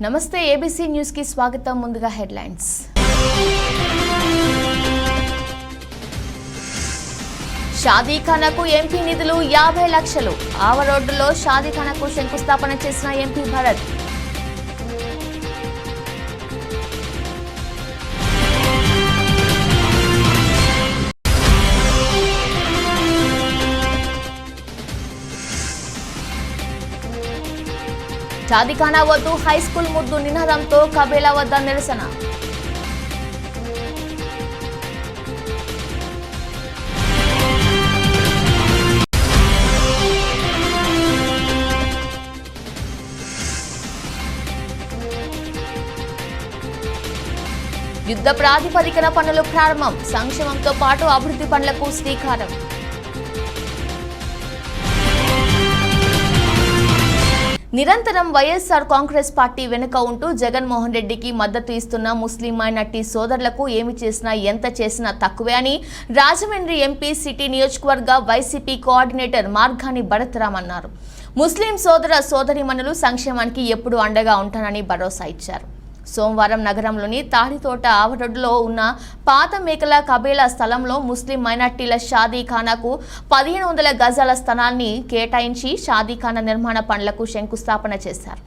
నమస్తే ABC news కి స్వాగతం. ముందుగా హెడ్లైన్స్. షాదీఖానాకు ఎంపీ నిధులు 50 లక్షలు. ఆవరోడ్డులో షాదీఖానాకు శంకుస్థాపన చేసిన ఎంపీ భరత్. షాదీఖానా వద్దు, హై స్కూల్ ముద్దు నినాదంతో కబేలా వద్ద నిరసన. యుద్ధ ప్రాతిపదికన పనులు ప్రారంభం. సంక్షేమంతో పాటు అభివృద్ధి పనులకు శ్రీకారం. నిరంతరం వైఎస్ఆర్ కాంగ్రెస్ పార్టీ వెనుక ఉంటూ జగన్మోహన్ రెడ్డికి మద్దతు ఇస్తున్న ముస్లిం మైనార్టీ సోదరులకు ఏమి చేసినా ఎంత చేసినా తక్కువే అని రాజమండ్రి ఎంపీ సిటీ నియోజకవర్గ వైసీపీ కోఆర్డినేటర్ మార్గాని భరత్రామ్ అన్నారు. ముస్లిం సోదర సోదరీమణులు సంక్షేమానికి ఎప్పుడూ అండగా ఉంటానని భరోసా ఇచ్చారు. సోమవారం నగరంలోని తాడితోట ఆవరోడ్డులో ఉన్న పాత మేకల కబేలా స్థలంలో ముస్లిం మైనార్టీల షాదీఖానాకు 1500 గజాల స్థలాన్ని కేటాయించి షాదీఖానా నిర్మాణ పనులకు శంకుస్థాపన చేశారు.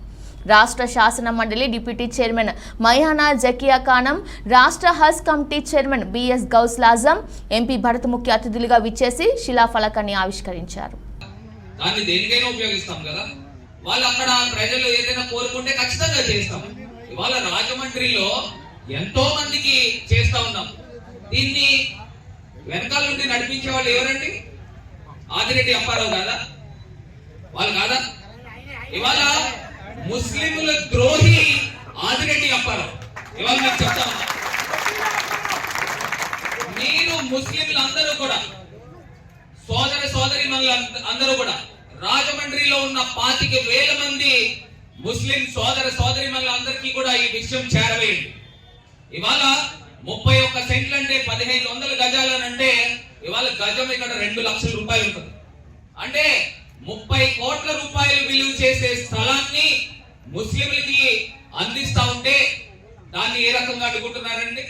రాష్ట్ర శాసన మండలి డిప్యూటీ చైర్మన్ మయానా జకియా ఖానం, రాష్ట్ర హజ్ కమిటీ చైర్మన్ బిఎస్ గౌస్ల్ ఆజం, ఎంపీ భరత్ ముఖ్య అతిథులుగా విచ్చేసి శిలాఫలకాన్ని ఆవిష్కరించారు. ఇవాళ రాజమండ్రిలో ఎంతో మందికి చేస్తా ఉన్నాం. దీన్ని వెనకాల నుండి నడిపించే వాళ్ళు ఎవరండి? ఆదిరెడ్డి అప్పారావు కాదా? వాళ్ళు కాదా? ఇవాళ ముస్లింల ద్రోహి ఆదిరెడ్డి అప్పారావు. ఇవాళ మీకు చెప్తా ఉన్నా, మీరు ముస్లింలందరూ కూడా, సోదరి అందరూ కూడా రాజమండ్రిలో ఉన్న 25,000 మంది ముస్లిం సోదరిమణులందరికీ కూడా ఈ విషయం చేరవేయండి. ఇవాళ 31 సెంట్లు అంటే 1500 గజాలనంటే ఇవాళ గజం ఇక్కడ 2 లక్షల రూపాయలు ఉంటుంది. అంటే 30 కోట్ల రూపాయలు విలువ చేసే స్థలాన్ని ముస్లింలకి అందిస్తా ఉంటే దాన్ని ఏ రకంగా అడుగుతున్నారండి?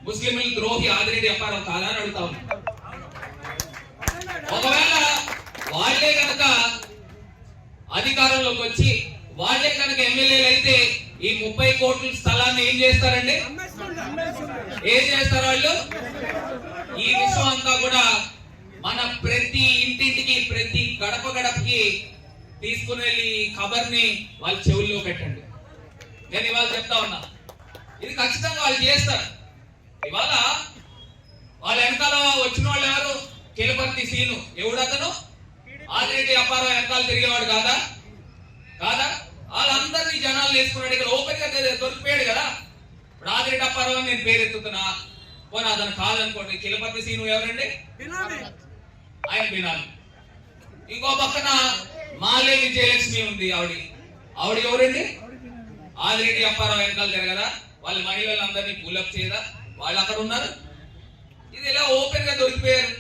ముస్లింల ద్రోహి ఆదిరెడ్డి అప్పారావు కాదా అని అడుగుతా ఉన్నారు. ఒకవేళ వాళ్ళే కనుక అధికారంలోకి వచ్చి వాళ్ళే కనుక ఎమ్మెల్యేలు అయితే ఈ 30 కోట్ల స్థలాన్ని ఏం చేస్తారండి? ఏం చేస్తారు వాళ్ళు? ఈ విషయం అంతా కూడా మన ప్రతి ఇంటింటికి, ప్రతి గడపకి తీసుకుని వెళ్ళి ఖబర్ని వాళ్ళ చెవుల్లో పెట్టండి. నేను ఇవాళ చెప్తా ఉన్నా, ఇది ఖచ్చితంగా వాళ్ళు చేస్తారు. ఇవాళ వాళ్ళ వెనకాల వచ్చిన వాళ్ళు ఎవరు? కిలపర్తి సీను. ఎవడతను? ఆదిరెడ్డి అప్పారావు వెనకాల తిరిగేవాడు కాదా? వాళ్ళందరినీ జనాలు వేసుకున్నాడు. ఇక్కడ ఓపెన్ గా దొరికిపోయాడు కదా. ఇప్పుడు ఆదిరెడ్డి అప్పారావు నేను పేరెత్తుతున్నా, పోనీ అతను కాదనుకోండి. కిలపతి సీను ఎవరండి? ఆయన బినాలి. ఇంకో పక్కన మాలే విజయలక్ష్మి ఉంది. ఆవిడ ఎవరండి? ఆదిరెడ్డి అప్పారావు వెనకాల తిరగదా? వాళ్ళ మహిళలందరినీ పులప్ చేయదా? వాళ్ళు అక్కడ ఉన్నారు. ఇది ఇలా ఓపెన్ గా దొరికిపోయారు.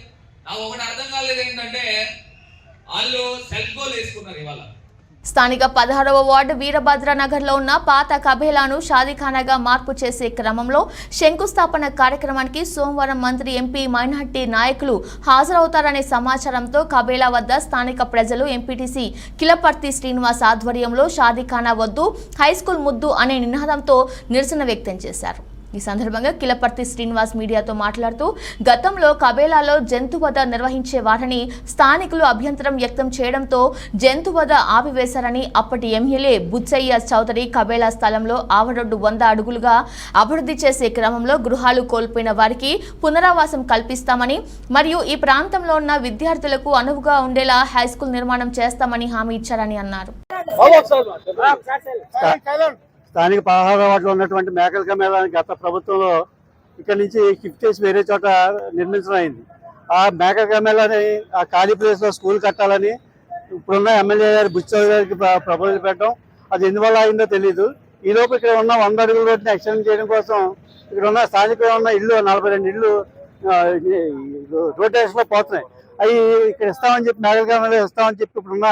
నాకు ఒకటి అర్థం కాలేదు ఏంటంటే, వాళ్ళు సెల్ఫ్ గోల్ వేసుకున్నారు. ఇవాళ స్థానిక 16వ వార్డు వీరభద్ర నగర్లో ఉన్న పాత కబేలాను షాదీఖానాగా మార్పు చేసే క్రమంలో శంకుస్థాపన కార్యక్రమానికి సోమవారం మంత్రి, ఎంపీ, మైనార్టీ నాయకులు హాజరవుతారనే సమాచారంతో కబేలా వద్ద స్థానిక ప్రజలు ఎంపీటీసీ కిలపర్తి శ్రీనివాస్ ఆధ్వర్యంలో షాదీఖానా వద్దు, హైస్కూల్ ముద్దు అనే నినాదంతో నిరసన వ్యక్తం చేశారు. ఈ సందర్భంగా కిలపర్తి శ్రీనివాస్ మీడియాతో మాట్లాడుతూ, గతంలో కబేలాలో జంతువధ నిర్వహించేవారని స్థానికులు అభ్యంతరం వ్యక్తం చేయడంతో జంతువధ ఆపివేశారని, అప్పటి ఎమ్మెల్యే బుచ్చయ్య చౌదరి కబేలా స్థలంలో ఆవరొడ్డు 100 అడుగులుగా అభివృద్ధి చేసే క్రమంలో గృహాలు కోల్పోయిన వారికి పునరావాసం కల్పిస్తామని మరియు ఈ ప్రాంతంలో ఉన్న విద్యార్థులకు అనువుగా ఉండేలా హైస్కూల్ నిర్మాణం చేస్తామని హామీ ఇచ్చారని అన్నారు. స్థానిక 16వ వార్డులో ఉన్నటువంటి మేకల కబేలాని గత ప్రభుత్వంలో ఇక్కడ నుంచి షిఫ్ట్ చేసి వేరే చోట నిర్మించడం అయింది. ఆ మేకల కబేలాని ఆ ఖాళీ ప్లేస్లో స్కూల్ కట్టాలని ఇప్పుడున్న ఎమ్మెల్యే గారి బుచ్చయ్య గారికి ప్రపోజల్ పెట్టడం, అది ఎందువల్ల అయిందో తెలియదు. ఈలోపు ఇక్కడ ఉన్న 100 అడుగుల రోడ్డుని ఎక్స్టెండ్ చేయడం కోసం ఇక్కడ ఉన్న స్థానికంగా ఉన్న ఇల్లు 42 ఇళ్ళు రొటేషన్లో పోతున్నాయి. అవి ఇక్కడ ఇస్తామని చెప్పి మేకల కబేలా ఇస్తామని చెప్పి ఇప్పుడున్న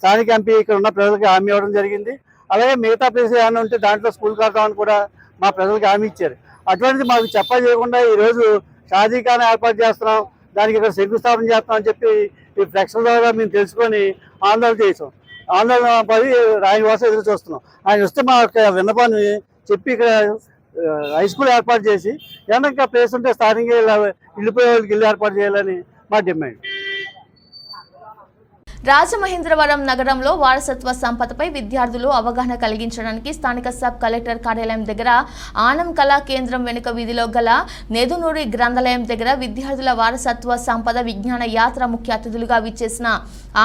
స్థానిక ఎంపీ ఇక్కడ ఉన్న ప్రజలకు హామీ ఇవ్వడం జరిగింది. అలాగే మిగతా ప్లేస్ ఏమైనా ఉంటే దాంట్లో స్కూల్ కడతామని కూడా మా ప్రజలకు హామీ ఇచ్చారు. అటువంటిది మాకు చేయకుండా ఈరోజు షాదీఖానా ఏర్పాటు చేస్తున్నాం, దానికి ఇక్కడ శంకుస్థాపన చేస్తాం అని చెప్పి ఈ ఫ్లెక్స్ ద్వారా మేము తెలుసుకొని ఆందోళన చేసాం. ఆందోళన పడి ఆయన కోసం ఎదురు చూస్తున్నాం. ఆయన వస్తే మా యొక్క విన్నపాన్ని చెప్పి ఇక్కడ హై స్కూల్ ఏర్పాటు చేసి ఏమన్నా ఇంకా ప్లేస్ ఉంటే స్థానికంగా వెళ్ళిపోయే వాళ్ళకి ఇల్లు ఏర్పాటు చేయాలని మా డిమాండ్. రాజమహేంద్రవరం నగరంలో వారసత్వ సంపదపై విద్యార్థులు అవగాహన కలిగించడానికి స్థానిక సబ్ కలెక్టర్ కార్యాలయం దగ్గర ఆనం కళా కేంద్రం వెనుక వీధిలో గల నెదునూరి గ్రంథాలయం దగ్గర విద్యార్థుల వారసత్వ సంపద విజ్ఞాన యాత్ర ముఖ్య అతిథులుగా విచ్చేసిన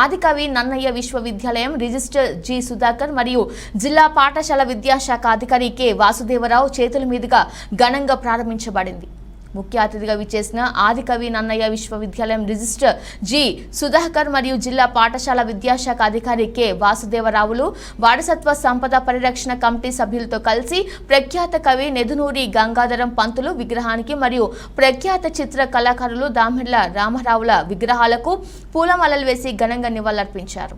ఆదికవి నన్నయ్య విశ్వవిద్యాలయం రిజిస్టర్ జి సుధాకర్ మరియు జిల్లా పాఠశాల విద్యాశాఖ అధికారి కె వాసుదేవరావు చేతుల మీదుగా ఘనంగా ప్రారంభించబడింది. ముఖ్య అతిథిగా విచ్చేసిన ఆదికవి నన్నయ్య విశ్వవిద్యాలయం రిజిస్టర్ జి సుధాకర్ మరియు జిల్లా పాఠశాల విద్యాశాఖ అధికారి కె వాసుదేవరావులు వారసత్వ సంపద పరిరక్షణ కమిటీ సభ్యులతో కలిసి ప్రఖ్యాత కవి నెదునూరి గంగాధరం పంతులు విగ్రహానికి మరియు ప్రఖ్యాత చిత్ర కళాకారులు దామిళ్ల రామారావుల విగ్రహాలకు పూలమాలలు వేసి ఘనంగా నివాళులర్పించారు.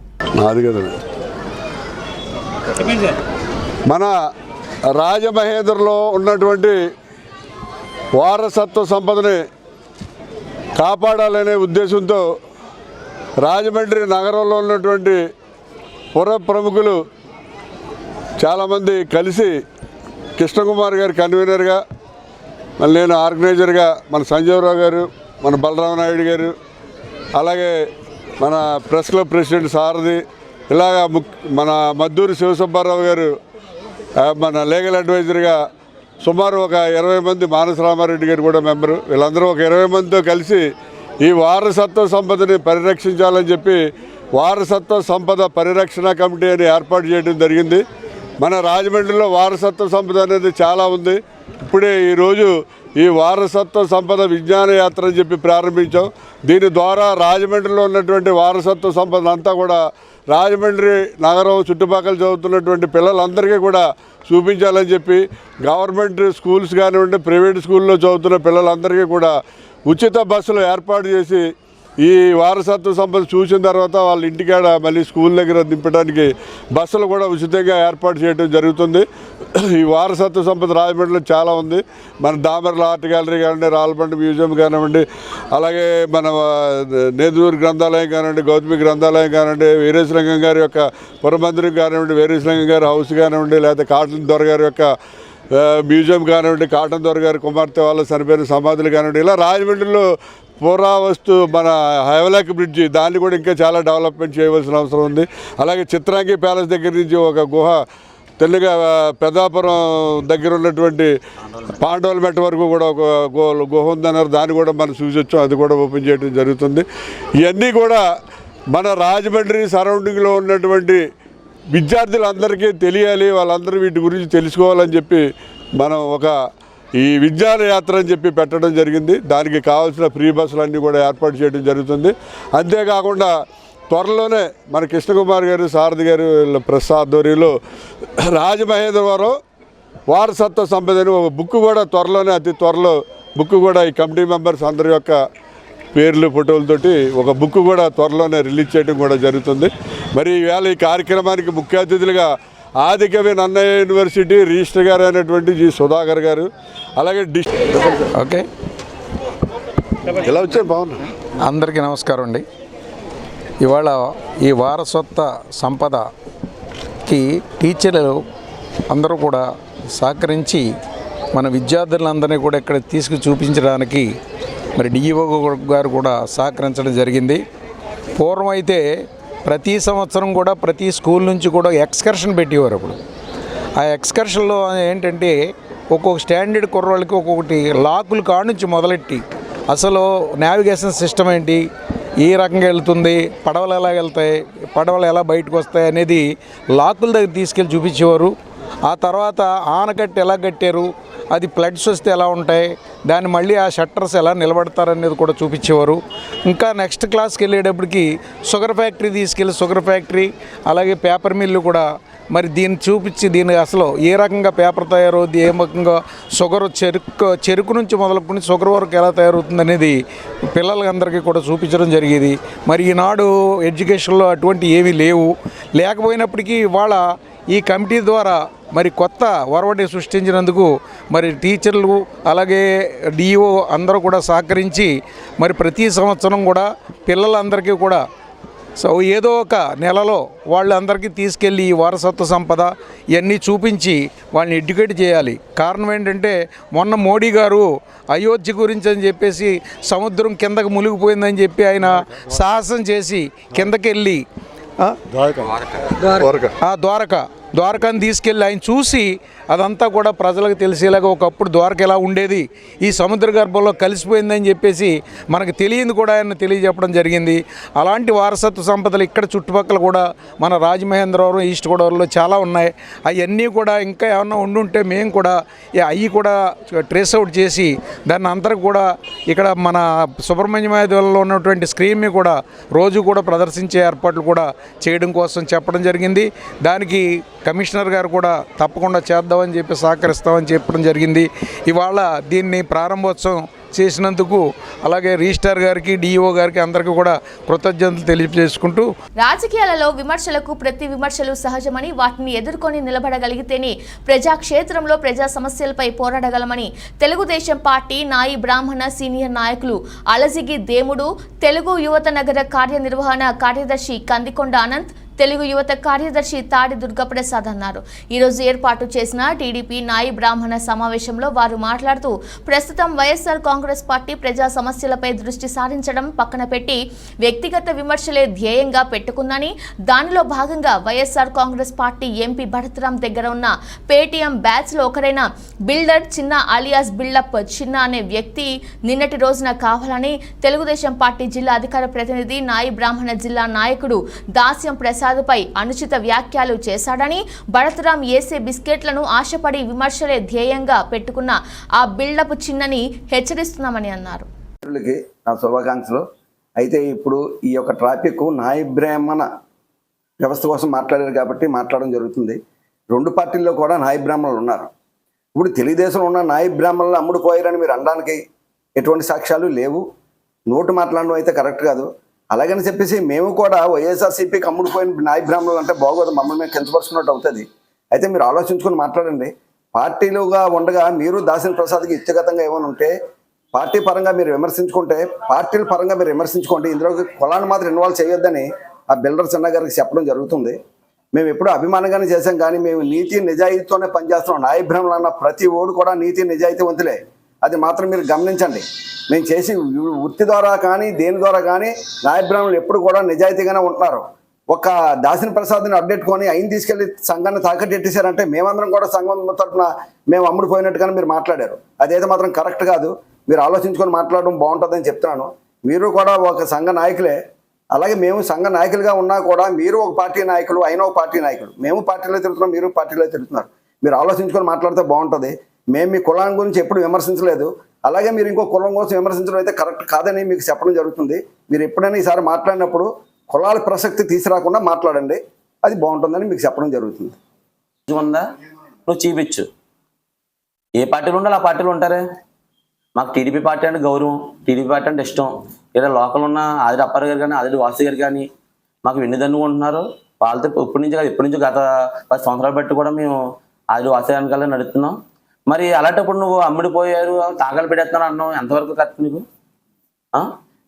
మన రాజమహేంద్రలో ఉన్నటువంటి వారసత్వ సంపదని కాపాడాలనే ఉద్దేశంతో రాజమండ్రి నగరంలో ఉన్నటువంటి పుర ప్రముఖులు చాలామంది కలిసి కృష్ణకుమార్ గారు కన్వీనర్గా, మళ్ళీ నేను ఆర్గనైజర్గా, మన సంజీవరావు గారు, మన బలరామ నాయుడు గారు, అలాగే మన ప్రెస్ క్లబ్ ప్రెసిడెంట్ సారథి, ఇలాగా మన మద్దూరి శివసుబ్బారావు గారు మన లీగల్ అడ్వైజర్గా సుమారు ఒక 20 మంది, మానస రామారెడ్డి గారు కూడా మెంబరు, వీళ్ళందరూ ఒక 20 మందితో కలిసి ఈ వారసత్వ సంపదని పరిరక్షించాలని చెప్పి వారసత్వ సంపద పరిరక్షణ కమిటీ అని ఏర్పాటు చేయడం జరిగింది. మన రాజమండ్రిలో వారసత్వ సంపద అనేది చాలా ఉంది. ఇప్పుడే ఈరోజు ఈ వారసత్వ సంపద విజ్ఞాన యాత్ర అని చెప్పి ప్రారంభించాం. దీని ద్వారా రాజమండ్రిలో ఉన్నటువంటి వారసత్వ సంపద అంతా కూడా రాజమండ్రి నగరం చుట్టుపక్కల చదువుతున్నటువంటి పిల్లలందరికీ కూడా చూపించాలని చెప్పి గవర్నమెంట్ స్కూల్స్ కానివ్వండి, ప్రైవేట్ స్కూల్లో చదువుతున్న పిల్లలందరికీ కూడా ఉచిత బస్సులు ఏర్పాటు చేసి ఈ వారసత్వ సంపద చూసిన తర్వాత వాళ్ళ ఇంటికాడ మళ్ళీ స్కూల్ దగ్గర దింపడానికి బస్సులు కూడా ఉచితంగా ఏర్పాటు చేయడం జరుగుతుంది. ఈ వారసత్వ సంపద రాజమండ్రిలో చాలా ఉంది. మన దామర్ల ఆర్ట్ గ్యాలరీ కానివ్వండి, రాళ్ళబండి మ్యూజియం కానివ్వండి, అలాగే మన నేదునూరు గ్రంథాలయం కానివ్వండి, గౌతమి గ్రంథాలయం కానివ్వండి, వీరేశలింగం గారి యొక్క పురమందిరం కానివ్వండి, వీరేశలింగం గారి హౌస్ కానివ్వండి, లేకపోతే కాటన్ దొర గారి యొక్క మ్యూజియం కానివ్వండి, కాటన్ దొర గారి కుమార్తె వాళ్ళ చనిపోయిన సమాధులు కానివ్వండి, ఇలా రాజమండ్రిలో పురావస్తు మన హైవలాక్ బ్రిడ్జి దాన్ని కూడా ఇంకా చాలా డెవలప్మెంట్ చేయవలసిన అవసరం ఉంది. అలాగే చిత్రాంగి ప్యాలెస్ దగ్గర నుంచి ఒక గుహ తెల్లగా పెద్దాపురం దగ్గర ఉన్నటువంటి పాండవుల మెట్ట వరకు కూడా ఒక గుహ ఉందన్నారు, దాన్ని కూడా మనం చూసొచ్చాం, అది కూడా ఓపెన్ చేయడం జరుగుతుంది. ఇవన్నీ కూడా మన రాజమండ్రి సరౌండింగ్లో ఉన్నటువంటి విద్యార్థులందరికీ తెలియాలి, వాళ్ళందరూ వీటి గురించి తెలుసుకోవాలని చెప్పి మనం ఒక ఈ విజ్ఞాన యాత్ర అని చెప్పి పెట్టడం జరిగింది. దానికి కావాల్సిన ఫ్రీ బస్సులన్నీ కూడా ఏర్పాటు చేయడం జరుగుతుంది. అంతేకాకుండా త్వరలోనే మన కృష్ణకుమార్ గారు, సారథి గారు ప్రెస్ ఆధ్వర్యంలో రాజమహేంద్రవరం వారసత్వ సంపదని ఒక బుక్ కూడా త్వరలోనే, అతి త్వరలో బుక్ కూడా ఈ కమిటీ మెంబర్స్ అందరి యొక్క పేర్లు ఫోటోలతోటి ఒక బుక్ కూడా త్వరలోనే రిలీజ్ చేయడం కూడా జరుగుతుంది. మరి ఈవేళ ఈ కార్యక్రమానికి ముఖ్య అతిథులుగా ఆదికవి నన్నయ్య యూనివర్సిటీ రిజిస్టర్ గారు అయినటువంటి జి సుధాకర్ గారు, అలాగే ఓకే ఎలా వచ్చారు బాగున్నా. అందరికీ నమస్కారం అండి. ఇవాళ ఈ వారసత్వ సంపదకి టీచర్లు అందరూ కూడా సహకరించి మన విద్యార్థులందరినీ కూడా ఇక్కడ తీసుకు చూపించడానికి మరి డిఈఓ గారు కూడా సహకరించడం జరిగింది. పూర్వం అయితే ప్రతి సంవత్సరం కూడా ప్రతి స్కూల్ నుంచి కూడా ఎక్స్కర్షన్ పెట్టేవారు. అప్పుడు ఆ ఎక్స్కర్షన్లో ఏంటంటే ఒక్కొక్క స్టాండర్డ్ కుర్రోళ్ళకి ఒక్కొక్కటి లాకులు కాడ నుంచి మొదలెట్టి అసలు నావిగేషన్ సిస్టమ్ ఏంటి, ఏ రకంగా వెళ్తుంది, పడవలు ఎలా వెళ్తాయి, పడవలు ఎలా బయటకు వస్తాయి అనేది లాకుల దగ్గర తీసుకెళ్ళి చూపించేవారు. ఆ తర్వాత ఆనకట్టు ఎలా కట్టారు, అది ఫ్లడ్స్ వస్తే ఎలా ఉంటాయి, దాన్ని మళ్ళీ ఆ షట్టర్స్ ఎలా నిలబడతారనేది కూడా చూపించేవారు. ఇంకా నెక్స్ట్ క్లాస్కి వెళ్ళేటప్పటికి షుగర్ ఫ్యాక్టరీ తీసుకెళ్ళి షుగర్ ఫ్యాక్టరీ, అలాగే పేపర్ మిల్లు కూడా మరి దీన్ని చూపించి దీన్ని అసలు ఏ రకంగా పేపర్ తయారవుద్ది, ఏ రకంగా షుగర్ చెరుకు నుంచి మొదలుకొని షుగర్ వరకు ఎలా తయారవుతుంది అనేది పిల్లలందరికీ కూడా చూపించడం జరిగేది. మరి ఈనాడు ఎడ్యుకేషన్లో అటువంటి ఏమీ లేవు. లేకపోయినప్పటికీ ఇవాళ ఈ కమిటీ ద్వారా మరి కొత్త ఒరవడి సృష్టించినందుకు మరి టీచర్లు అలాగే డిఓ అందరూ కూడా సహకరించి మరి ప్రతి సంవత్సరం కూడా పిల్లలందరికీ కూడా ఏదో ఒక నెలలో వాళ్ళందరికీ తీసుకెళ్ళి ఈ వారసత్వ సంపద ఇవన్నీ చూపించి వాళ్ళని ఎడ్యుకేట్ చేయాలి. కారణం ఏంటంటే మొన్న మోడీ గారు అయోధ్య గురించి అని చెప్పేసి సముద్రం కిందకు మునిగిపోయిందని చెప్పి ఆయన సాహసం చేసి కిందకి వెళ్ళి ద్వారకాని తీసుకెళ్ళి ఆయన చూసి అదంతా కూడా ప్రజలకు తెలిసేలాగా ఒకప్పుడు ద్వారక ఎలా ఉండేది, ఈ సముద్ర గర్భంలో కలిసిపోయిందని చెప్పేసి మనకు తెలియదు కూడా ఆయన తెలియజెప్పడం జరిగింది. అలాంటి వారసత్వ సంపదలు ఇక్కడ చుట్టుపక్కల కూడా మన రాజమహేంద్రవరం, ఈస్ట్ గోదావరిలో చాలా ఉన్నాయి. అవన్నీ కూడా ఇంకా ఏమన్నా ఉండుంటే మేము కూడా అవి కూడా ట్రేస్ అవుట్ చేసి దాన్ని అందరికి కూడా ఇక్కడ మన సుబ్రహ్మణ్యమాయలో ఉన్నటువంటి స్క్రీన్ని కూడా రోజు కూడా ప్రదర్శించే ఏర్పాట్లు కూడా చేయడం కోసం చెప్పడం జరిగింది. దానికి కమిషనర్ గారు కూడా తప్పకుండా చేద్దామని చెప్పి సహకరిస్తామని చెప్పడం జరిగింది. ఇవాళ దీన్ని ప్రారంభోత్సవం చేసినందుకు అలాగే రిజిస్ట్రార్ గారికి, డిఓ గారికి అందరికీ కూడా కృతజ్ఞతలు తెలియజేసుకుంటూ, రాజకీయాలలో విమర్శలకు ప్రతి విమర్శలు సహజమని వాటిని ఎదుర్కొని నిలబడగలిగితేనే ప్రజాక్షేత్రంలో ప్రజా సమస్యలపై పోరాడగలమని తెలుగుదేశం పార్టీ నాయి బ్రాహ్మణ సీనియర్ నాయకులు అలజిగి దేముడు, తెలుగు యువత నగర కార్యనిర్వహణ కార్యదర్శి కందికొండ అనంత్, తెలుగు యువత కార్యదర్శి తాడి దుర్గప్రసాద్ అన్నారు. ఈరోజు ఏర్పాటు చేసిన టీడీపీ నాయి బ్రాహ్మణ సమావేశంలో వారు మాట్లాడుతూ ప్రస్తుతం వైఎస్ఆర్ కాంగ్రెస్ పార్టీ ప్రజా సమస్యలపై దృష్టి సారించడం పక్కన పెట్టి వ్యక్తిగత విమర్శలే ధ్యేయంగా పెట్టుకుందని, దానిలో భాగంగా వైఎస్ఆర్ కాంగ్రెస్ పార్టీ ఎంపీ భరత్రాం దగ్గర ఉన్న పేటీఎం బ్యాచ్ లో ఒకరైన బిల్డర్ చిన్న అలియాస్ బిల్డప్ చిన్న అనే వ్యక్తి నిన్నటి రోజున కావాలని తెలుగుదేశం పార్టీ జిల్లా అధికార ప్రతినిధి నాయి బ్రాహ్మణ జిల్లా నాయకుడు దాస్యం ప్రసాద్ పై అనుచిత వ్యాఖ్యలు చేశాడని, భరత్రాం ఏసే బిస్కెట్లను ఆశపడి విమర్శలే ధ్యేయంగా పెట్టుకున్న ఆ బిల్డప్ చిన్నని హెచ్చరిస్తున్నామని అన్నారు. నా శుభాకాంక్షలు. అయితే ఇప్పుడు ఈ యొక్క ట్రాఫిక్ నాయి బ్రాహ్మణ వ్యవస్థ కోసం మాట్లాడారు కాబట్టి మాట్లాడడం జరుగుతుంది. రెండు పార్టీల్లో కూడా నాయి బ్రాహ్మణులు ఉన్నారు. ఇప్పుడు తెలుగుదేశంలో ఉన్న నాయి బ్రాహ్మణులు అమ్ముడు పోయారని మీరు అనడానికి ఎటువంటి సాక్ష్యాలు లేవు. నోటు మాట్లాడడం అయితే కరెక్ట్ కాదు. అలాగని చెప్పేసి మేము కూడా వైఎస్ఆర్సీపీకి అమ్ముడుపోయిన నాయ బ్రాహ్మణులు అంటే బాగోదు, మమ్మల్ని మేము కించపరుచుకున్నట్టు అవుతుంది. అయితే మీరు ఆలోచించుకొని మాట్లాడండి. పార్టీలుగా ఉండగా మీరు దాసిన ప్రసాద్కి వ్యక్తిగతంగా ఏమైనా ఉంటే పార్టీ పరంగా మీరు విమర్శించుకుంటే పార్టీల పరంగా మీరు విమర్శించుకోండి. ఇందులో కులాన్ని మాత్రం ఇన్వాల్వ్ చేయొద్దని ఆ బిల్డర్ చిన్న గారికి చెప్పడం జరుగుతుంది. మేము ఎప్పుడూ అభిమానంగానే చేసాం, కానీ మేము నీతి నిజాయితీతోనే పనిచేస్తున్నాం. నాయ బ్రాహ్మణులు అన్న ప్రతి ఓడు కూడా నీతి నిజాయితీవంతులే, అది మాత్రం మీరు గమనించండి. మేము చేసి వృత్తి ద్వారా కానీ దేని ద్వారా కానీ నాయ బ్రాహ్మణులు ఎప్పుడు కూడా నిజాయితీగానే ఉంటున్నారు. ఒక దాసిన ప్రసాద్ని అప్డేట్కొని ఆయన తీసుకెళ్లి సంఘాన్ని తాకట్టెట్టేశారంటే మేమందరం కూడా సంఘం తరఫున మేము అమ్ముడుపోయినట్టుగానే మీరు మాట్లాడారు. అదైతే మాత్రం కరెక్ట్ కాదు. మీరు ఆలోచించుకొని మాట్లాడడం బాగుంటుందని చెప్తున్నాను. మీరు కూడా ఒక సంఘ నాయకులే, అలాగే మేము సంఘ నాయకులుగా ఉన్నా కూడా మీరు ఒక పార్టీ నాయకులు, ఆయన ఒక పార్టీ నాయకులు. మేము పార్టీలో తిరుగుతున్నాం, మీరు పార్టీలో తిరుగుతున్నారు. మీరు ఆలోచించుకొని మాట్లాడితే బాగుంటుంది. మేము మీ కులాన్ని గురించి ఎప్పుడు విమర్శించలేదు, అలాగే మీరు ఇంకో కులం కోసం విమర్శించడం అయితే కరెక్ట్ కాదని మీకు చెప్పడం జరుగుతుంది. మీరు ఎప్పుడైనా ఈసారి మాట్లాడినప్పుడు కులాల ప్రసక్తి తీసుకురాకుండా మాట్లాడండి, అది బాగుంటుందని మీకు చెప్పడం జరుగుతుంది. ఉందా నువ్వు చూపించు. ఏ పార్టీలు ఉండాలి ఆ పార్టీలు ఉంటారే. మాకు టీడీపీ పార్టీ అంటే గౌరవం, టీడీపీ పార్టీ అంటే ఇష్టం. ఏదో లోకల్ ఉన్న ఆదిరి అప్పారు గారు కానీ ఆదిరి వాసు గారు కానీ మాకు వెన్నుదన్ను ఉంటున్నారు. వాళ్ళతో ఇప్పటి నుంచి కాదు, ఇప్పటి నుంచి గత 10 సంవత్సరాలు బట్టి కూడా మేము ఆదిరి వాసు వెనకాలే నడుస్తున్నాం. మరి అలాంటప్పుడు నువ్వు అమ్ముడిపోయారు, తాకలు పెడేస్తున్నావు అన్నావు, ఎంతవరకు కరెక్ట్ నీకు?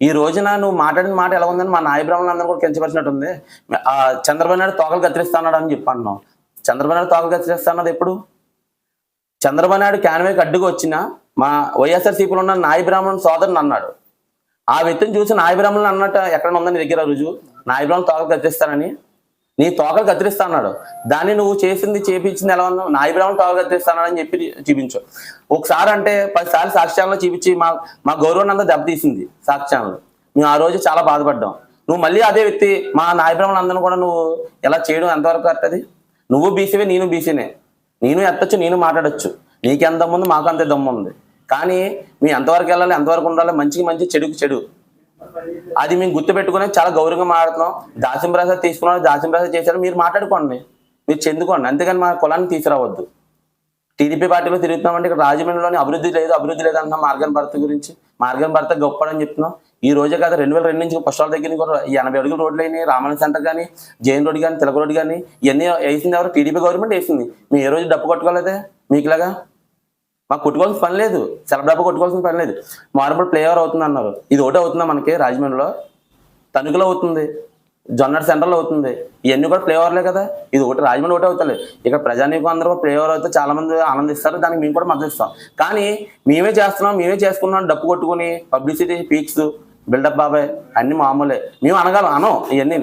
ఈ రోజున నువ్వు మాట్లాడిన మాట ఎలా ఉందని మా నాయ బ్రాహ్మణులు అందరూ కూడా కించపరిచినట్టుంది. చంద్రబాబు నాయుడు తోకలు కత్తిరిస్తాడు అని చెప్పి అన్నావు. చంద్రబాబు నాయుడు తోకలు కత్తిరిస్తాన్నది ఎప్పుడు? చంద్రబాబు నాయుడు క్యాన్వేకి అడ్డుకు వచ్చిన మా వైఎస్ఆర్సీపీలో ఉన్న నాయ బ్రాహ్మణుడు సోదరుని అన్నాడు. ఆ వ్యక్తిని చూసి నాయ బ్రాహ్మణులు అన్నట్టు ఎక్కడ ఉందని దగ్గర రుజువు? నాయ బ్రాహ్మణులు తోకలు కత్తిరిస్తానని నీ తోకలు కత్తిరిస్తా అన్నాడు. దాన్ని నువ్వు చేసింది చేపించింది ఎలా ఉన్నావు? నాయ బ్రాహ్మణులు తోకలు కత్తిరిస్తానని చెప్పి చూపించు. ఒకసారి అంటే 10 సార్లు సాక్ష్యాలను చూపించి మా గౌరవాన్ని అంతా దెబ్బతీసింది సాక్ష్యాలను. మేము ఆ రోజు చాలా బాధపడ్డాం. నువ్వు మళ్ళీ అదే వ్యక్తి మా నాయ బ్రాహ్మణులు అందరూ కూడా నువ్వు ఎలా చేయడం ఎంతవరకు కరెక్ట్? నువ్వు బీసీవే, నేను బీసీనే. నేను ఎత్తచ్చు, నేను మాట్లాడచ్చు. నీకెంత దమ్ము ఉంది, మాకు అంతే దమ్ము ఉంది. కానీ మేము ఎంతవరకు వెళ్ళాలి, ఎంతవరకు ఉండాలి, మంచికి మంచి, చెడుకు చెడు, అది మేము గుర్తుపెట్టుకుని చాలా గౌరవంగా మాట్లాడుతున్నాం. దాస్యం ప్రసాద్ తీసుకున్నాడు, దాస్యం ప్రసాద్ చేశారు, మీరు మాట్లాడుకోండి, మీరు చెందుకోండి. అంతేగాని మా కులాన్ని తీసుకురావద్దు. టీడీపీ పార్టీలో తిరుగుతున్నామంటే ఇక్కడ రాజమండ్రిలోని అభివృద్ధి లేదు అంటున్నాం. మార్గన్ భర్త గురించి, మార్గన్ భర్త గొప్పడని చెప్తున్నాం. ఈ రోజే కాదు 2002 నుంచి ఫస్ట్ వాళ్ళ దగ్గర కూడా 80 అడుగుల రోడ్లు అయినాయి. రామాయణ సెంటర్ కానీ, జైన్ రోడ్ కానీ, తిలక రోడ్ కానీ ఇవన్నీ వేసింది ఎవరు? టీడీపీ గవర్నమెంట్ వేసింది. మేము ఏ రోజు డబ్బు కొట్టుకోలేదే మీకులాగా. మాకు కొట్టుకోవాల్సిన పని లేదు, సెలవు డబ్బు కొట్టుకోవాల్సిన పని లేదు. మార్బుల్ ఫ్లైఓవర్ అవుతుంది అన్నారు, ఇది ఒకటి అవుతుందా మనకి? రాజమండ్రిలో తణుకులో అవుతుంది, జొన్నర్ సెంటర్లో అవుతుంది, ఇవన్నీ కూడా ఫ్లైఓవర్లే కదా. ఇది ఒకటి రాజమండ్రి ఒకటి అవుతుంది. ఇక్కడ ప్రజానీకం అందరూ ఫ్లైఓవర్ అయితే చాలా మంది ఆనందిస్తారు, దానికి మేము కూడా మద్దతు ఇస్తాం. కానీ మేమే చేస్తున్నాం, మేమే చేసుకున్నాం డబ్బు కొట్టుకుని పబ్లిసిటీ పీక్స్ బిల్డప్ బాబాయ్ అన్ని మామూలే. మేము అనం ఇవన్నీ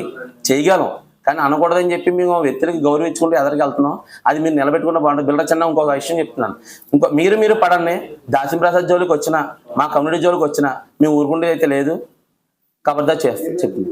చేయగలం, కానీ అనకూడదని చెప్పి మేము వ్యక్తులకి గౌరవించుకుంటూ ఎదరికి వెళ్తున్నాం. అది మీరు నిలబెట్టుకుంటే బాగుంటుంది. బిల్డర్ చిన్న ఇంకొక విషయం చెప్తున్నాను, మీరు పడండి. దాసిం ప్రసాద్ జోలికి వచ్చినా, మా కమ్యూనిటీ జోలికి వచ్చినా మేము ఊరుకుంటే అయితే లేదు. కబర్దా చెప్తుంది.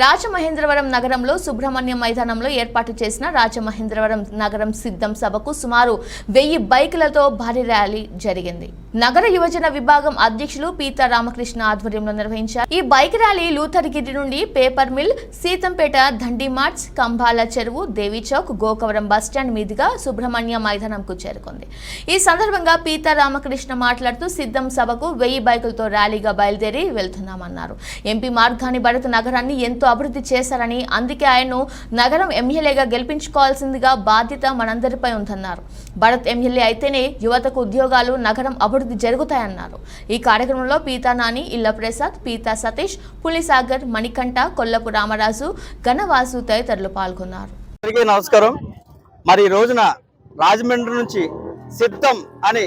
రాజమహేంద్రవరం నగరంలో సుబ్రహ్మణ్యం మైదానంలో ఏర్పాటు చేసిన రాజమహేంద్రవరం నగరం సిద్ధం సభకు సుమారు 1000 బైకులతో భారీ ర్యాలీ జరిగింది. నగర యువజన విభాగం అధ్యక్షులు పీతా రామకృష్ణ ఆధ్వర్యంలో నిర్వహించారు. ఈ బైక్ ర్యాలీ లూథర్గిరి నుండి పేపర్ మిల్, సీతంపేట, దండి మార్ట్స్, కంబాల చెరువు, దేవి చౌక్, గోకవరం బస్టాండ్ మీదుగా సుబ్రహ్మణ్యం మైదానంకు చేరుకుంది. ఈ సందర్భంగా పీతా రామకృష్ణ మాట్లాడుతూ సిద్ధం సభకు 1000 బైకులతో ర్యాలీగా బయలుదేరి వెళ్తున్నామన్నారు. ఎంపీ మార్గాని భరత్ నగరాన్ని ఎంతో అభివృద్ధి చేశారని, అందుకే ఆయన్ను నగరం ఎమ్మెల్యేగా గెలిపించుకోవాల్సిందిగా బాధ్యత మనందరిపై ఉందన్నారు. భరత్ ఎమ్మెల్యే అయితేనే యువతకు ఉద్యోగాలు, నగరం అభివృద్ధి జరుగుతాయన్నారు. ఈ కార్యక్రమంలో పీతా నాని, ఇళ్ల ప్రసాద్, పీతా సతీష్, పులిసాగర్, మణికంఠ, కొల్లపు రామరాజు, గణవాసు తదితరులు పాల్గొన్నారు. నమస్కారం. మరి ఈ రోజున రాజమండ్రి నుంచి సిద్ధం అని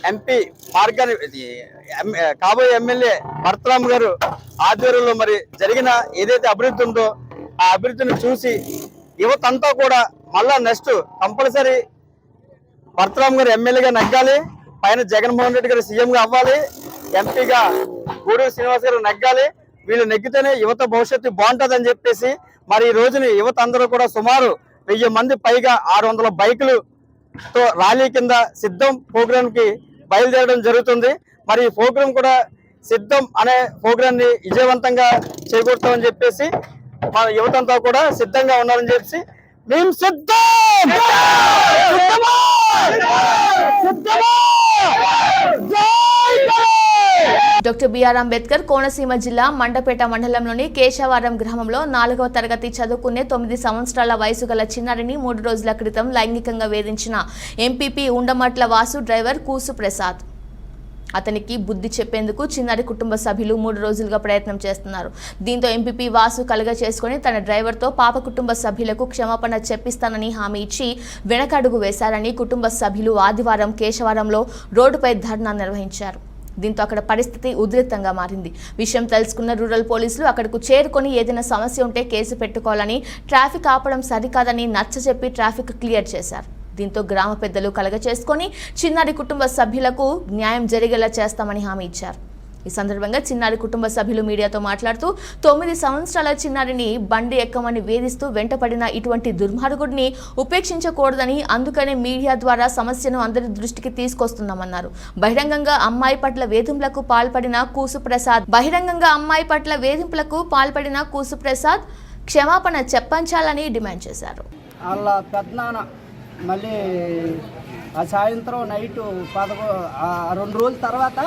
ఎంపీ మార్గాని కాబోయే ఎమ్మెల్యే భరతరామ్ గారు ఆధ్వర్యంలో మరి జరిగిన ఏదైతే అభివృద్ధి ఉందో ఆ అభివృద్ధిని చూసి యువత అంతా కూడా మళ్ళా నెక్స్ట్ కంపల్సరీ భరతరామ్ గారు ఎమ్మెల్యేగా నగ్గాలి, పైన జగన్మోహన్ రెడ్డి గారు సీఎంగా అవ్వాలి, ఎంపీగా గూడూరు శ్రీనివాస్ గారు నగ్గాలి. వీళ్ళు నెగ్గితేనే యువత భవిష్యత్తు బాగుంటుందని చెప్పేసి మరి ఈ రోజుని యువత అందరూ కూడా సుమారు 1000 మంది పైగా 600 బైకులతో ర్యాలీ కింద సిద్ధం ప్రోగ్రామ్ కి బయలుదేరడం జరుగుతుంది. మరి ఈ ప్రోగ్రాం కూడా సిద్ధం అనే ప్రోగ్రామ్ ని విజయవంతంగా చేకూరుతామని చెప్పేసి మన యువతంతా కూడా సిద్ధంగా ఉన్నారని చెప్పేసి మేము సిద్ధం. డాక్టర్ బిఆర్ అంబేద్కర్ కోనసీమ జిల్లా మండపేట మండలంలోని కేశవారం గ్రామంలో 4వ తరగతి చదువుకునే 9 సంవత్సరాల వయసు గల చిన్నారిని 3 రోజుల క్రితం లైంగికంగా వేధించిన ఎంపీపీ ఉండమట్ల వాసు డ్రైవర్ కూసు ప్రసాద్. అతనికి బుద్ధి చెప్పేందుకు చిన్నారి కుటుంబ సభ్యులు 3 రోజులుగా ప్రయత్నం చేస్తున్నారు. దీంతో ఎంపీపీ వాసు కలగ చేసుకుని తన డ్రైవర్తో పాప కుటుంబ సభ్యులకు క్షమాపణ చెప్పిస్తానని హామీ ఇచ్చి వెనకడుగు వేశారని కుటుంబ సభ్యులు ఆదివారం కేశవారంలో రోడ్డుపై ధర్నా నిర్వహించారు. దీంతో అక్కడ పరిస్థితి ఉద్రిక్తంగా మారింది. విషయం తెలుసుకున్న రూరల్ పోలీసులు అక్కడకు చేరుకొని ఏదైనా సమస్య ఉంటే కేసు పెట్టుకోవాలని, ట్రాఫిక్ ఆపడం సరికాదని నచ్చజెప్పి ట్రాఫిక్ క్లియర్ చేశారు. దీంతో గ్రామ పెద్దలు కలగ చేసుకొని చిన్నారి కుటుంబ సభ్యులకు న్యాయం జరిగేలా చేస్తామని హామీ ఇచ్చారు. ఈ సందర్భంగా చిన్నారి కుటుంబ సభ్యులు మీడియాతో మాట్లాడుతూ 9 సంవత్సరాల చిన్నారిని బండి ఎక్కమని వేధిస్తూ వెంటపడిన ఇటువంటి దుర్మార్గుడిని ఉపేక్షించకూడదని, అందుకనే మీడియా ద్వారా సమస్యను అందరి దృష్టికి తీసుకొస్తున్నామన్నారు. బహిరంగంగా అమ్మాయి పట్ల వేధింపులకు పాల్పడిన కూసు ప్రసాద్ క్షమాపణ చెప్పంచాలని డిమాండ్ చేశారు. వాళ్ళ పెద్దనాన్న మళ్ళీ ఆ సాయంత్రం నైటు 2 రోజుల తర్వాత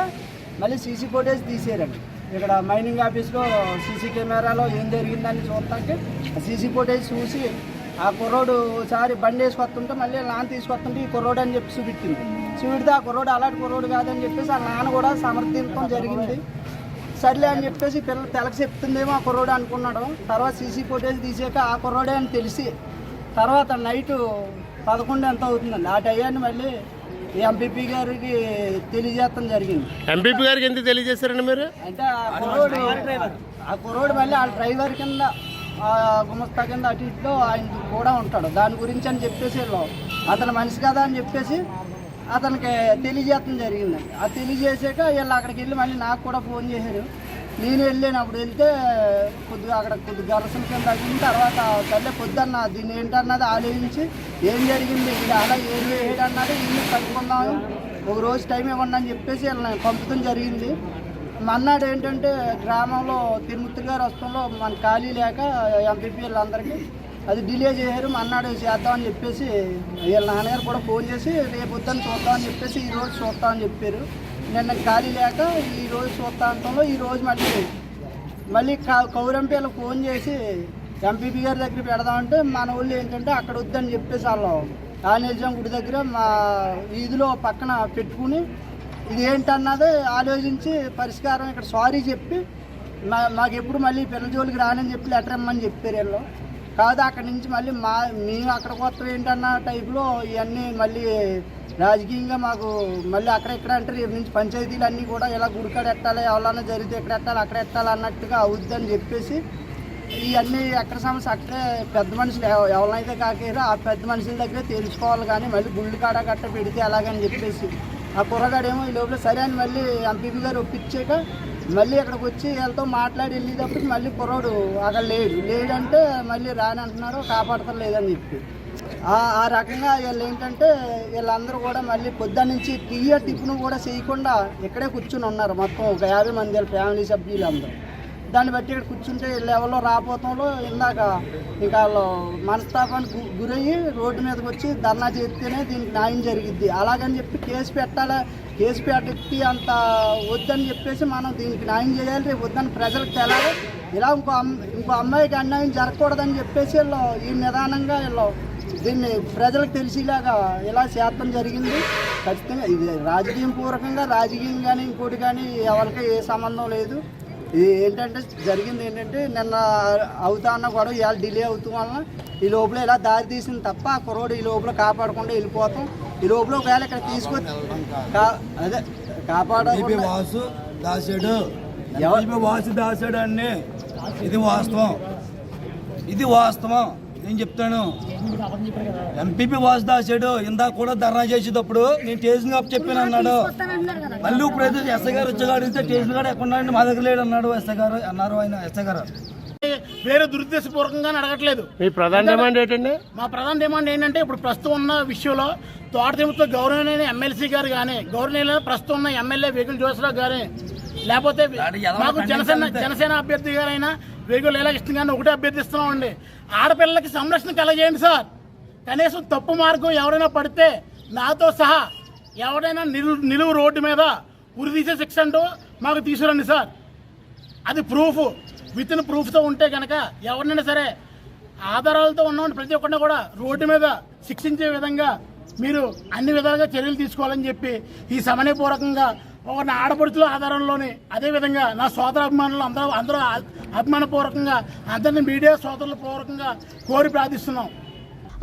మళ్ళీ సీసీ ఫుటేజ్ తీసేరండి. ఇక్కడ మైనింగ్ ఆఫీస్లో సీసీ కెమెరాలో ఏం జరిగిందని చూడటానికి సీసీ ఫుటేజ్ చూసి ఆ కుర్రోడు ఒకసారి బండి వేసుకొస్తుంటే మళ్ళీ నాన్న తీసుకొస్తుంటే ఈ కుర్రోడు అని చెప్పి చూపించింది. చూపితే ఆ కుర్రోడు అలాంటి కుర్రోడు కాదని చెప్పేసి ఆ నాన్న కూడా సమర్థించడం జరిగింది. సర్లే అని చెప్పేసి పిల్లలు తెలక చెప్తుందేమో ఆ కుర్రోడు అనుకున్నాడు. తర్వాత సీసీ ఫుటేజ్ తీసాక ఆ కుర్రోడే అని తెలిసి తర్వాత నైటు 11 ఎంత అవుతుందండి ఆ టయాన్ని మళ్ళీ ఎంపీపీ గారికి తెలియజేయడం జరిగింది. ఎంపీపీ గారికి ఎందుకు తెలియజేశారండి మీరు? అంటే ఆ కుర్రోడు మళ్ళీ ఆ డ్రైవర్ కింద గుమస్తా కింద అటు ఇట్లో ఆయన కూడా ఉంటాడు. దాని గురించి అని చెప్పేసి అతను మనిషి కదా అని చెప్పేసి అతనికి తెలియజేయడం జరిగిందండి. ఆ తెలియజేసాక వీళ్ళు అక్కడికి వెళ్ళి మళ్ళీ నాకు కూడా ఫోన్ చేశారు. నేను వెళ్ళినప్పుడు వెళ్తే కొద్దిగా ఘర్షణ కింద తగ్గిన తర్వాత సర్లే పొద్దున్న దీన్ని ఏంటన్నది ఆలోచించి ఏం జరిగింది, ఇది అలా ఏం వేయడం అన్నది ఇల్లు కట్టుకుందాము, ఒక రోజు టైం ఇవ్వండి అని చెప్పేసి వీళ్ళని పంపడం జరిగింది. మన్నాడు ఏంటంటే గ్రామంలో తిరుమూర్తి గారు వస్తుంలో మన ఖాళీ లేక ఎంపీపీ వీళ్ళందరికీ అది డిలే చేశారు. మన్నాడు చేద్దామని చెప్పేసి వీళ్ళ నాన్నగారు కూడా ఫోన్ చేసి రేపు పొద్దున్న చూద్దామని చెప్పేసి ఈరోజు చూద్దామని చెప్పారు. నిన్న ఖాళీ లేక ఈరోజు చూస్తాంతంలో ఈరోజు మళ్ళీ మళ్ళీ కౌరంపేలు ఫోన్ చేసి ఎంపీపీ గారి దగ్గర పెడదామంటే మన వాళ్ళు ఏంటంటే అక్కడ వద్దని చెప్పేసి వాళ్ళు ఆంజనేయస్వామి గుడి దగ్గర మా వీధిలో పక్కన పెట్టుకుని ఇది ఏంటన్నది ఆలోచించి పరిష్కారం ఇక్కడ సారీ చెప్పి మాకు ఎప్పుడు మళ్ళీ పిల్లల జోలికి రానని చెప్పి లెటర్ ఇమ్మని చెప్పారు వీళ్ళు. కాదు అక్కడి నుంచి మళ్ళీ మేము అక్కడ కొత్త ఏంటన్న టైప్లో ఇవన్నీ మళ్ళీ రాజకీయంగా మాకు మళ్ళీ అక్కడెక్కడ అంటే రేపు నుంచి పంచాయతీలు అన్నీ కూడా ఇలా గుడికాడ ఎట్టాలి ఎవరన్నా జరిగితే ఎక్కడ ఎట్టాలి అక్కడ ఎట్టాలి అన్నట్టుగా అవుద్దని చెప్పేసి ఇవన్నీ ఎక్కడ సమస్య అక్కడే పెద్ద మనుషులు ఎవరినైతే కాకేరో ఆ పెద్ద మనుషుల దగ్గరే తెలుసుకోవాలి, కానీ మళ్ళీ గుళ్ళు కాడ గట్ట పెడితే అలాగని చెప్పేసి ఆ కుర్రగాడేమో ఈ లోపల సరే అని మళ్ళీ ఎంపీపీ గారు ఒప్పించాక మళ్ళీ అక్కడికి వచ్చి వీళ్ళతో మాట్లాడి వెళ్ళేటప్పటికి మళ్ళీ కుర్రాడు అక్కడ లేడంటే మళ్ళీ రానంటున్నారు, కాపాడతారు లేదని చెప్పి ఆ రకంగా వీళ్ళు ఏంటంటే వీళ్ళందరూ కూడా మళ్ళీ పొద్దున్న నుంచి టిఫిన్ కూడా చేయకుండా ఇక్కడే కూర్చుని ఉన్నారు. మొత్తం ఒక 50 మంది వాళ్ళ ఫ్యామిలీ సభ్యులు అందరూ. దాన్ని బట్టి ఇక్కడ కూర్చుంటే లెవెల్లో రాపోతంలో ఇందాక ఇంకా వాళ్ళు మనస్తాపానికి గురయ్యి రోడ్డు మీదకి వచ్చి ధర్నా చేస్తేనే దీనికి న్యాయం జరిగిద్ది. అలాగని చెప్పి కేసు పెట్టి అంత వద్దని చెప్పేసి మనం దీనికి న్యాయం చేయాలి, రేపు వద్దని ప్రజలకు తెలాలి. ఇలా ఇంకో అమ్మాయికి అన్యాయం జరగకూడదని చెప్పేసి వీళ్ళు ఈ నిదానంగా వీళ్ళు దీన్ని ప్రజలకు తెలిసేలాగా ఇలా చేర్చడం జరిగింది. ఖచ్చితంగా ఇది రాజకీయం కానీ ఇంకోటి కానీ ఎవరికి ఏ సంబంధం లేదు. ఇది ఏంటంటే జరిగింది ఏంటంటే నిన్న అవుతా అన్న గొడవ ఇవాళ డిలే అవుతాం వలన ఈ లోపల ఇలా దారి తీసింది తప్ప ఆ కుర్రోడు ఈ లోపల కాపాడకుండా వెళ్ళిపోతాం. ఈ లోపల ఒకవేళ ఇక్కడ తీసుకొచ్చి అదే కాపాడకుండా వాసు దాసాడు అన్నీ ఇది వాస్తవం నేను చెప్తాను. ఎంపీపీ వాసు దాసాడు ఇందాక కూడా ధర్నా చేసేటప్పుడు నేను స్టేషన్ అప్ చెప్పాను అన్నాడు. మళ్ళీ ఇప్పుడు అయితే ఎస్ఐ గారు వచ్చాడు అడిగితే స్టేషన్ గారు ఎక్కడ మా దగ్గర లేడు అన్నాడు. ఎస్ఐ గారు అన్నారు, ఆయన ఎస్ఐ గారు వేరే దురుద్దేశపూర్వకంగా అడగట్లేదు. మీ ప్రధాన డిమాండ్ ఏంటండి? మా ప్రధాన డిమాండ్ ఏంటంటే ఇప్పుడు ప్రస్తుతం ఉన్న విషయంలో తోటతిమ్మతో గౌరవనీయ ఎమ్మెల్సీ గారు కానీ గౌరవనీయ ప్రస్తుతం ఉన్న ఎమ్మెల్యే వేగుల జోసరావు గారి లేకపోతే మాకు జనసేన అభ్యర్థి గారైనా వేగుల లీలాకృష్ణ గారిని ఒకటే అభ్యర్థిస్తున్నామండి. ఆడపిల్లలకి సంరక్షణ కలగజేయండి సార్. కనీసం తప్పు మార్గం ఎవరైనా పడితే నాతో సహా ఎవరైనా నిలువు రోడ్డు మీద ఉరితీసే శిక్ష అంటూ మాకు తీసుకురండి సార్. అది విత్ ఇన్ ప్రూఫ్తో ఉంటే కనుక ఎవరినైనా సరే ఆధారాలతో ఉన్న ప్రతి ఒక్కరిని కూడా రోడ్డు మీద శిక్షించే విధంగా మీరు అన్ని విధాలుగా చర్యలు తీసుకోవాలని చెప్పి ఈ సమన్వయపూర్వకంగా ఒక నా ఆడపడుచుల ఆధారంలోని అదేవిధంగా నా సోదర అభిమానులు అందరూ అభిమానపూర్వకంగా అందరినీ మీడియా సోదరుల పూర్వకంగా కోరి ప్రార్థిస్తున్నాం.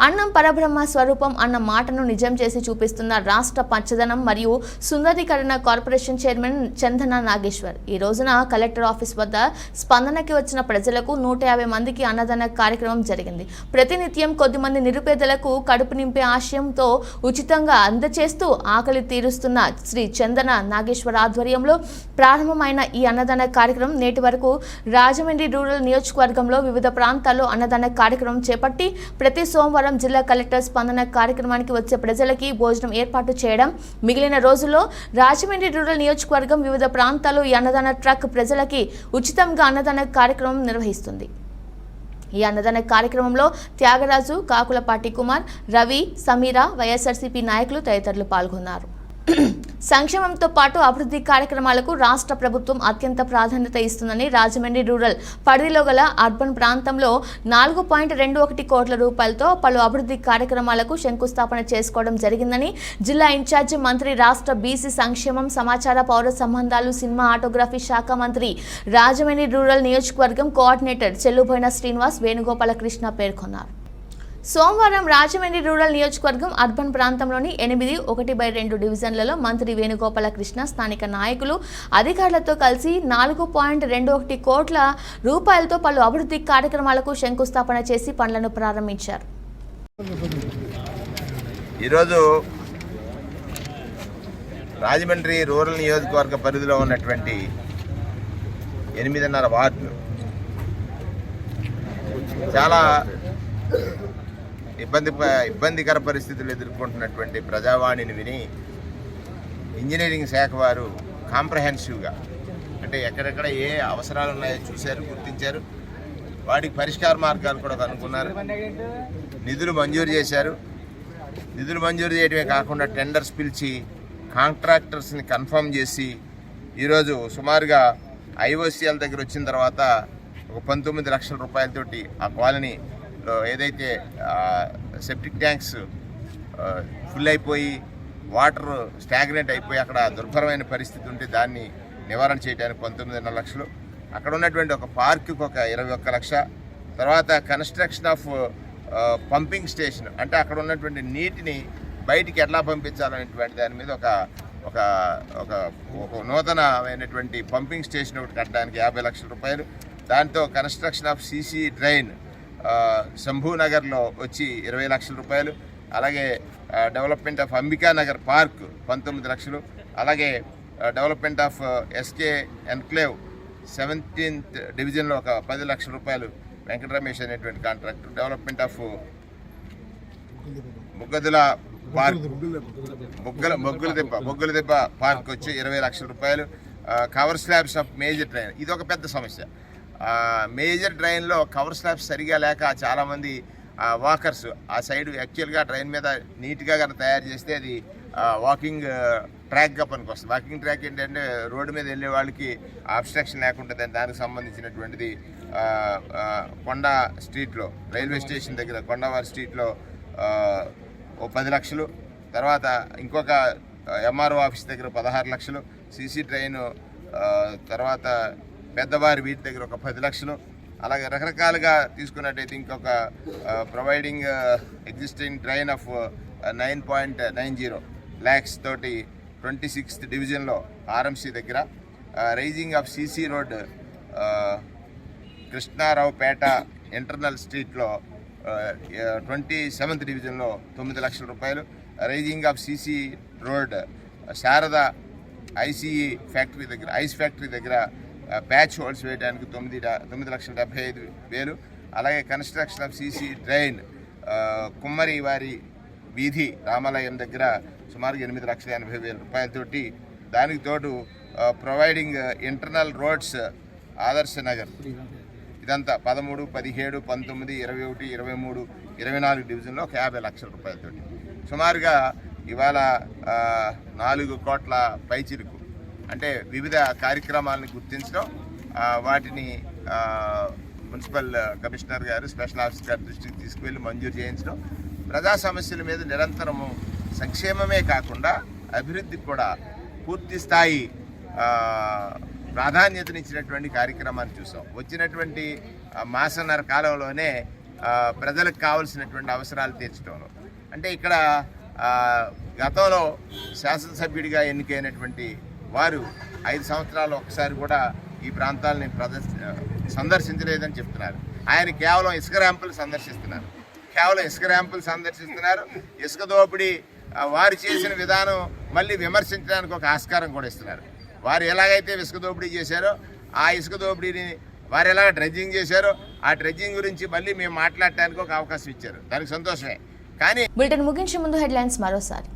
అన్నం పరబ్రహ్మ స్వరూపం అన్న మాటను నిజం చేసి చూపిస్తున్న రాష్ట్ర పచ్చదనం మరియు సుందరీకరణ కార్పొరేషన్ చైర్మన్ చందన నాగేశ్వర్ ఈ రోజున కలెక్టర్ ఆఫీస్ వద్ద స్పందనకి వచ్చిన ప్రజలకు 150 మందికి అన్నదాన కార్యక్రమం జరిగింది. ప్రతినిత్యం కొద్దిమంది నిరుపేదలకు కడుపు నింపే ఆశయంతో ఉచితంగా అందచేస్తూ ఆకలి తీరుస్తున్న శ్రీ చందన నాగేశ్వర్ ఆధ్వర్యంలో ప్రారంభమైన ఈ అన్నదాన కార్యక్రమం నేటి వరకు రాజమండ్రి రూరల్ నియోజకవర్గంలో వివిధ ప్రాంతాల్లో అన్నదాన కార్యక్రమం చేపట్టి ప్రతి సోమవారం జిల్లా కలెక్టర్ స్పందన కార్యక్రమానికి వచ్చే ప్రజలకి భోజనం ఏర్పాటు చేయడం, మిగిలిన రోజుల్లో రాజమండ్రి రూరల్ నియోజకవర్గం వివిధ ప్రాంతాల్లో ఈ అన్నదాన ట్రక్ ప్రజలకి ఉచితంగా అన్నదాన కార్యక్రమం నిర్వహిస్తుంది. ఈ అన్నదాన కార్యక్రమంలో త్యాగరాజు, కాకులపాటి కుమార్, రవి, సమీర, వైఎస్ఆర్సీపీ నాయకులు తదితరులు పాల్గొన్నారు. సంక్షేమంతో పాటు అభివృద్ధి కార్యక్రమాలకు రాష్ట్ర ప్రభుత్వం అత్యంత ప్రాధాన్యత ఇస్తుందని రాజమండ్రి రూరల్ పరిధిలో గల అర్బన్ ప్రాంతంలో 4.21 కోట్ల రూపాయలతో పలు అభివృద్ధి కార్యక్రమాలకు శంకుస్థాపన చేసుకోవడం జరిగిందని జిల్లా ఇన్ఛార్జి మంత్రి, రాష్ట్ర బీసీ సంక్షేమం, సమాచార, పౌర సంబంధాలు, సినిమా, ఆటోగ్రఫీ శాఖ మంత్రి, రాజమండ్రి రూరల్ నియోజకవర్గం కోఆర్డినేటర్ చెల్లుబోయిన శ్రీనివాస్ వేణుగోపాలకృష్ణ పేర్కొన్నారు. సోమవారం రాజమండ్రి రూరల్ నియోజకవర్గం అర్బన్ ప్రాంతంలోని 8/1/2 డివిజన్లలో మంత్రి వేణుగోపాలకృష్ణ స్థానిక నాయకులు, అధికారులతో కలిసి 4.21 కోట్ల రూపాయలతో పలు అభివృద్ధి కార్యక్రమాలకు శంకుస్థాపన చేసి పనులను ప్రారంభించారు. ఈరోజు రాజమండ్రి రూరల్ నియోజకవర్గ పరిధిలో ఉన్నటువంటి 8.5 వార్డులు చాలా ఇబ్బందికర పరిస్థితులు ఎదుర్కొంటున్నటువంటి ప్రజావాణిని విని ఇంజనీరింగ్ శాఖ వారు కాంప్రహెన్సివ్గా అంటే ఎక్కడెక్కడ ఏ అవసరాలు ఉన్నాయో చూశారు, గుర్తించారు, వాటికి పరిష్కార మార్గాలు కూడా కనుక్కున్నారు, నిధులు మంజూరు చేశారు. నిధులు మంజూరు చేయడమే కాకుండా టెండర్స్ పిలిచి కాంట్రాక్టర్స్ని కన్ఫర్మ్ చేసి ఈరోజు సుమారుగా ఐఓసిఎల్ దగ్గర వచ్చిన తర్వాత ఒక 19 లక్షల రూపాయలతోటి ఆ కాలనీలో ఏదైతే సెప్టిక్ ట్యాంక్స్ ఫుల్ అయిపోయి వాటర్ స్టాగ్నెంట్ అయిపోయి అక్కడ దుర్భరమైన పరిస్థితి ఉంటే దాన్ని నివారణ చేయడానికి 19.5 లక్షలు, అక్కడ ఉన్నటువంటి ఒక పార్కుకి ఒక 21 లక్ష, తర్వాత కన్స్ట్రక్షన్ ఆఫ్ పంపింగ్ స్టేషన్ అంటే అక్కడ ఉన్నటువంటి నీటిని బయటికి ఎట్లా పంపించాలనేటువంటి దాని మీద ఒక నూతనమైనటువంటి పంపింగ్ స్టేషన్ ఒకటి కట్టడానికి 50 లక్షల రూపాయలు, దాంతో కన్స్ట్రక్షన్ ఆఫ్ సీసీ డ్రైన్ శంభూనగర్లో వచ్చి 20 లక్షల రూపాయలు, అలాగే డెవలప్మెంట్ ఆఫ్ అంబికానగర్ పార్క్ 19 లక్షలు, అలాగే development of SK enclave 17th డివిజన్లో ఒక 10 లక్షల రూపాయలు వెంకట రమేష్ అనేటువంటి కాంట్రాక్టర్, డెవలప్మెంట్ ఆఫ్ బొగ్గదుల పార్క్ బొగ్గుల దెబ్బ పార్క్ వచ్చి 20 లక్షల రూపాయలు, cover slabs of major drain ఇది ఒక పెద్ద సమస్య. మేజర్ డ్రైన్లో కవర్ స్లాబ్స్ సరిగా లేక చాలామంది వాకర్స్ ఆ సైడ్ యాక్చువల్గా డ్రైన్ మీద నీట్గా కనుక తయారు చేస్తే అది వాకింగ్ ట్రాక్గా పనికొస్తుంది. వాకింగ్ ట్రాక్ ఏంటంటే రోడ్డు మీద వెళ్ళే వాళ్ళకి అబ్స్ట్రక్షన్ లేకుండా దానికి సంబంధించినటువంటిది కొండ స్ట్రీట్లో రైల్వే స్టేషన్ దగ్గర కొండవారి స్ట్రీట్లో ఓ 10 లక్షలు, తర్వాత ఇంకొక ఎంఆర్ఓ ఆఫీస్ దగ్గర 16 లక్షలు, సీసీ ట్రైన్ తర్వాత పెద్దవారి వీటి దగ్గర ఒక 10 లక్షలు, అలాగే రకరకాలుగా తీసుకున్నట్టయితే ఇంకొక providing existing drain of 9.90 lakhs తోటి 26th డివిజన్లో ఆర్ఎంసీ దగ్గర, raising of CC road Krishnaraopeta internal స్ట్రీట్లో 27th డివిజన్లో 9 లక్షల రూపాయలు, raising of CC road Sharada ICE factory దగ్గర ఐస్ ఫ్యాక్టరీ దగ్గర ప్యాచ్ హోల్స్ వేయడానికి 9,75,000, అలాగే కన్స్ట్రక్షన్ ఆఫ్ సీసీ డ్రైన్ కుమ్మరి వారి వీధి రామాలయం దగ్గర సుమారు 8,80,000 రూపాయలతోటి, దానికి తోడు ప్రొవైడింగ్ ఇంటర్నల్ రోడ్స్ ఆదర్శ నగర్ ఇదంతా 13, 17, 19, 21, 23, 24 డివిజన్లో 50 లక్షల రూపాయలతోటి సుమారుగా ఇవాళ 4 కోట్ల పైచిరుకు అంటే వివిధ కార్యక్రమాలను గుర్తించడం, వాటిని మున్సిపల్ కమిషనర్ గారు స్పెషల్ ఆఫీసర్ గారి దృష్టికి తీసుకువెళ్ళి మంజూరు చేయించడం, ప్రజా సమస్యల మీద నిరంతరము సంక్షేమమే కాకుండా అభివృద్ధికి కూడా పూర్తి స్థాయి ప్రాధాన్యతనిచ్చినటువంటి కార్యక్రమాన్ని చూసాం. వచ్చినటువంటి మాసన్నర కాలంలోనే ప్రజలకు కావలసినటువంటి అవసరాలు తీర్చడంలో అంటే ఇక్కడ గతంలో శాసనసభ్యుడిగా ఎన్నికైనటువంటి వారు 5 సంవత్సరాలు ఒకసారి కూడా ఈ ప్రాంతాలని సందర్శించలేదని చెప్తున్నారు. ఆయన కేవలం ఇసుక ర్యాంపులు సందర్శిస్తున్నారు. ఇసుక దోపిడీ వారు చేసిన విధానం మళ్ళీ విమర్శించడానికి ఒక ఆస్కారం కూడా ఇస్తున్నారు. వారు ఎలాగైతే ఇసుక దోపిడీ చేశారో ఆ ఇసుక దోపిడీని వారు ఎలాగ డ్రెడ్జింగ్ చేశారో ఆ డ్రెడ్జింగ్ గురించి మళ్ళీ మేము మాట్లాడటానికి ఒక అవకాశం ఇచ్చారు. దానికి సంతోషమే. కానీ బులెటిన్ ముగించే ముందు హెడ్లైన్స్ మరోసారి.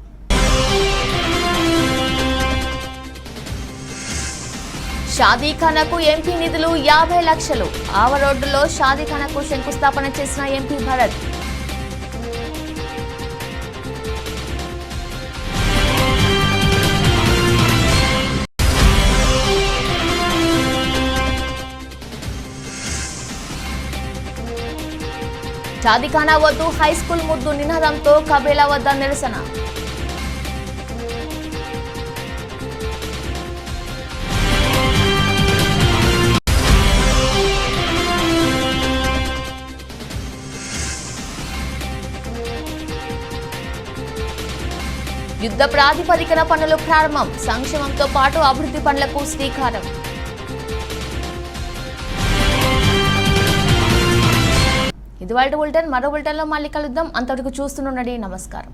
షాదీఖానాకు ఎంపీ నిధులు 50 లక్షలు. ఆవరోడ్డులో షాదీఖానాకు శంకుస్థాపన చేసిన ఎంపీ భరత్. షాదీఖానా వద్దు హైస్కూల్ ముద్దు నినాదంతో కబేలా వద్ద నిరసన. యుద్ధ ప్రాతిపదికన పనులు ప్రారంభం. సంక్షేమంతో పాటు అభివృద్ధి పనులకు శ్రీకారం. ఇది వాళ్ళ బులెటిన్. మరో బులెటిన్లో మళ్ళీ కలుద్దాం. అంతవరకు చూస్తుండండి. నమస్కారం.